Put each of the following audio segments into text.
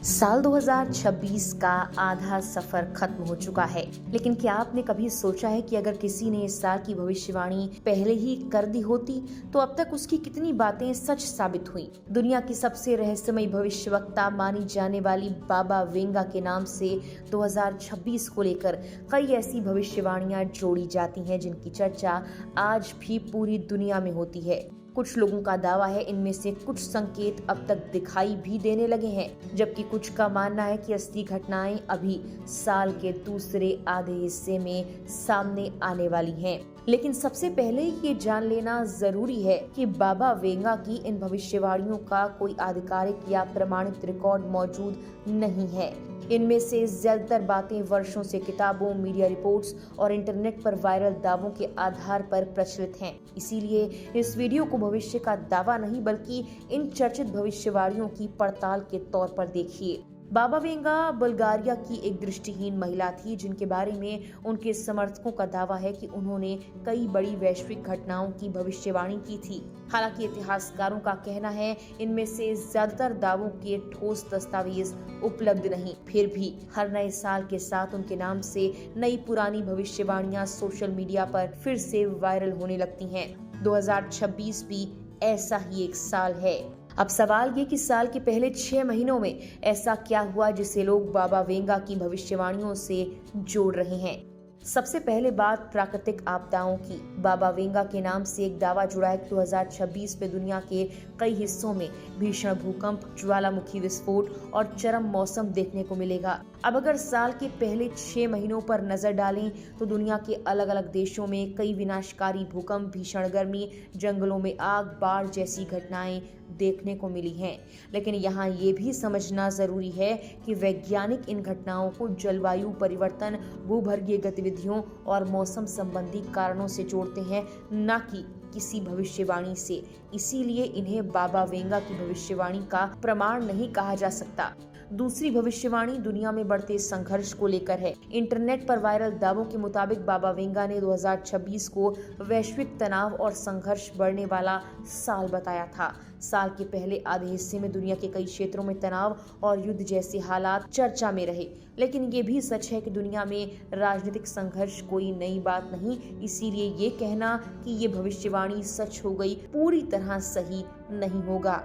साल 2026 का आधा सफर खत्म हो चुका है, लेकिन क्या आपने कभी सोचा है कि अगर किसी ने इस साल की भविष्यवाणी पहले ही कर दी होती तो अब तक उसकी कितनी बातें सच साबित हुई। दुनिया की सबसे रहस्यमयी भविष्यवक्ता मानी जाने वाली बाबा वेंगा के नाम से 2026 को लेकर कई ऐसी भविष्यवाणियां जोड़ी जाती हैं जिनकी चर्चा आज भी पूरी दुनिया में होती है। कुछ लोगों का दावा है इनमें से कुछ संकेत अब तक दिखाई भी देने लगे हैं, जबकि कुछ का मानना है कि असली घटनाएं अभी साल के दूसरे आधे हिस्से में सामने आने वाली हैं। लेकिन सबसे पहले ये जान लेना जरूरी है कि बाबा वेंगा की इन भविष्यवाणियों का कोई आधिकारिक या प्रमाणित रिकॉर्ड मौजूद नहीं है। इनमें से ज्यादातर बातें वर्षों से किताबों, मीडिया रिपोर्ट्स और इंटरनेट पर वायरल दावों के आधार पर प्रचलित हैं। इसीलिए इस वीडियो को भविष्य का दावा नहीं बल्कि इन चर्चित भविष्यवाणियों की पड़ताल के तौर पर देखिए। बाबा वेंगा बुल्गारिया की एक दृष्टिहीन महिला थी जिनके बारे में उनके समर्थकों का दावा है कि उन्होंने कई बड़ी वैश्विक घटनाओं की भविष्यवाणी की थी। हालांकि इतिहासकारों का कहना है इनमें से ज्यादातर दावों के ठोस दस्तावेज उपलब्ध नहीं। फिर भी हर नए साल के साथ उनके नाम से नई पुरानी भविष्यवाणियां सोशल मीडिया पर फिर से वायरल होने लगती हैं। 2026 भी ऐसा ही एक साल है। अब सवाल ये कि साल के पहले 6 महीनों में ऐसा क्या हुआ जिसे लोग बाबा वेंगा की भविष्यवाणियों से जोड़ रहे हैं। सबसे पहले बात प्राकृतिक आपदाओं की। बाबा वेंगा के नाम से एक दावा जुड़ा है कि 2026 में दुनिया के कई हिस्सों में भीषण भूकंप, ज्वालामुखी विस्फोट और चरम मौसम देखने को मिलेगा। अब अगर साल के पहले 6 महीनों पर नजर डालें तो दुनिया के अलग अलग देशों में कई विनाशकारी भूकंप, भीषण गर्मी, जंगलों में आग, बाढ़ जैसी घटनाएं देखने को मिली हैं। लेकिन यहाँ ये भी समझना जरूरी है कि वैज्ञानिक इन घटनाओं को जलवायु परिवर्तन, भूगर्भीय गतिविधियों और मौसम संबंधी कारणों से जोड़ते हैं, न कि किसी भविष्यवाणी से। इसीलिए इन्हें बाबा वेंगा की भविष्यवाणी का प्रमाण नहीं कहा जा सकता। दूसरी भविष्यवाणी दुनिया में बढ़ते संघर्ष को लेकर है। इंटरनेट पर वायरल दावों के मुताबिक बाबा वेंगा ने 2026 को वैश्विक तनाव और संघर्ष बढ़ने वाला साल बताया था। साल के पहले आधे हिस्से में दुनिया के कई क्षेत्रों में तनाव और युद्ध जैसे हालात चर्चा में रहे। लेकिन ये भी सच है कि दुनिया में राजनीतिक संघर्ष कोई नई बात नहीं। इसीलिए ये कहना कि ये भविष्यवाणी सच हो गई पूरी तरह सही नहीं होगा।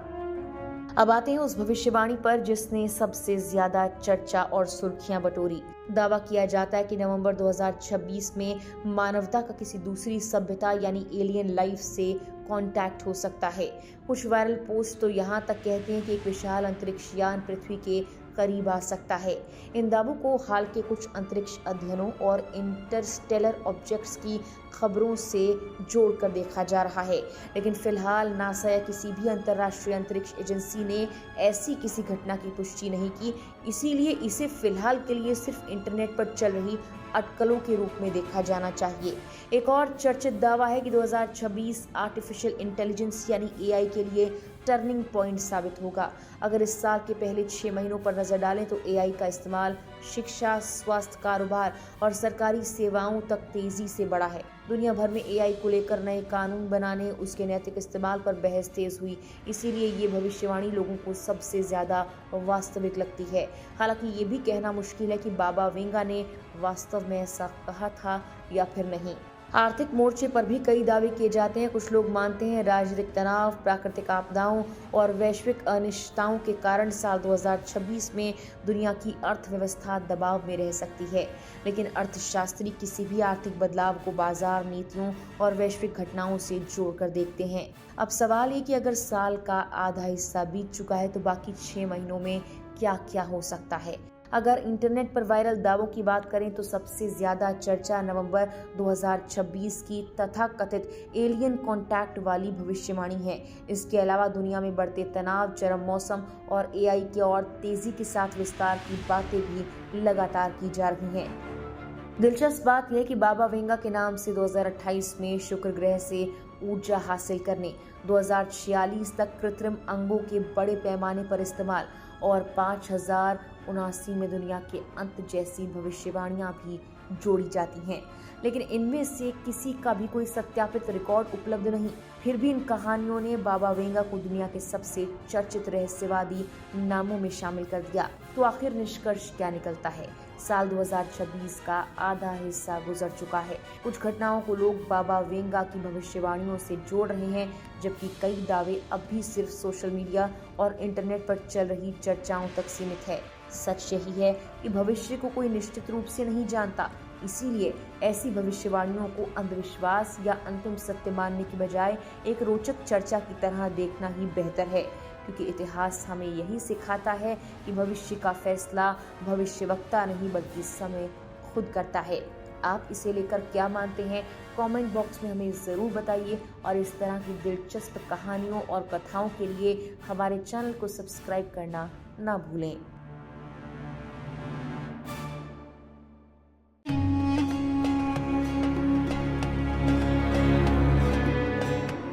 अब आते हैं उस भविष्यवाणी पर जिसने सबसे ज्यादा चर्चा और सुर्खियां बटोरी। दावा किया जाता है कि नवंबर 2026 में मानवता का किसी दूसरी सभ्यता यानी एलियन लाइफ से कांटेक्ट हो सकता है। कुछ वायरल पोस्ट तो यहाँ तक कहते हैं कि एक विशाल अंतरिक्ष यान पृथ्वी के करीब आ सकता है। इन दावों को हाल के कुछ अंतरिक्ष अध्ययनों और इंटरस्टेलर ऑब्जेक्ट्स की खबरों से जोड़कर देखा जा रहा है। लेकिन फिलहाल नासा या किसी भी अंतर्राष्ट्रीय अंतरिक्ष एजेंसी ने ऐसी किसी घटना की पुष्टि नहीं की। इसीलिए इसे फिलहाल के लिए सिर्फ इंटरनेट पर चल रही अटकलों के रूप में देखा जाना चाहिए। एक और चर्चित दावा है कि 2026 आर्टिफिशियल इंटेलिजेंस यानी एआई के लिए टर्निंग पॉइंट साबित होगा। अगर इस साल के पहले 6 महीनों पर नजर डालें तो एआई का इस्तेमाल शिक्षा, स्वास्थ्य, कारोबार और सरकारी सेवाओं तक तेजी से बढ़ा है। दुनिया भर में एआई को लेकर नए कानून बनाने, उसके नैतिक इस्तेमाल पर बहस तेज हुई। इसीलिए ये भविष्यवाणी लोगों को सबसे ज्यादा वास्तविक लगती है। हालांकि ये भी कहना मुश्किल है कि बाबा वेंगा ने वास्तव में ऐसा कहा था या फिर नहीं। आर्थिक मोर्चे पर भी कई दावे किए जाते हैं। कुछ लोग मानते हैं राजनीतिक तनाव, प्राकृतिक आपदाओं और वैश्विक अनिश्चितताओं के कारण साल 2026 में दुनिया की अर्थव्यवस्था दबाव में रह सकती है। लेकिन अर्थशास्त्री किसी भी आर्थिक बदलाव को बाजार नीतियों और वैश्विक घटनाओं से जोड़कर देखते हैं। अब सवाल ये कि अगर साल का आधा हिस्सा बीत चुका है तो बाकी 6 महीनों में क्या क्या हो सकता है। अगर इंटरनेट पर वायरल दावों की बात करें तो सबसे ज्यादा चर्चा नवंबर 2026 की तथाकथित एलियन कांटेक्ट वाली भविष्यवाणी है। इसके अलावा दुनिया में बढ़ते तनाव, चरम मौसम और एआई के और तेजी के साथ विस्तार की बातें भी लगातार की जा रही हैं। दिलचस्प बात यह कि बाबा वेंगा के नाम से 2028 में शुक्र ग्रह से ऊर्जा हासिल करने, 2046 तक कृत्रिम अंगों के बड़े पैमाने पर इस्तेमाल और 5079 में दुनिया के अंत जैसी भविष्यवाणियां भी जोड़ी जाती हैं, लेकिन इनमें से किसी का भी कोई सत्यापित रिकॉर्ड उपलब्ध नहीं। फिर भी इन कहानियों ने बाबा वेंगा को दुनिया के सबसे चर्चित रहस्यवादी नामों में शामिल कर दिया। तो आखिर निष्कर्ष क्या निकलता है? साल 2026 का आधा हिस्सा गुजर चुका है। कुछ घटनाओं को लोग बाबा वेंगा की भविष्यवाणियों से जोड़ रहे हैं, जबकि कई दावे अब भी सिर्फ सोशल मीडिया और इंटरनेट पर चल रही चर्चाओं तक सीमित है। सच यही है कि भविष्य को कोई निश्चित रूप से नहीं जानता, इसीलिए ऐसी भविष्यवाणियों को अंधविश्वास या अंतिम सत्य मानने की बजाय एक रोचक चर्चा की तरह देखना ही बेहतर है, क्योंकि इतिहास हमें यही सिखाता है कि भविष्य का फैसला भविष्यवक्ता नहीं बल्कि समय खुद करता है। आप इसे लेकर क्या मानते हैं? कमेंट बॉक्स में हमें ज़रूर बताइए और इस तरह की दिलचस्प कहानियों और कथाओं के लिए हमारे चैनल को सब्सक्राइब करना ना भूलें।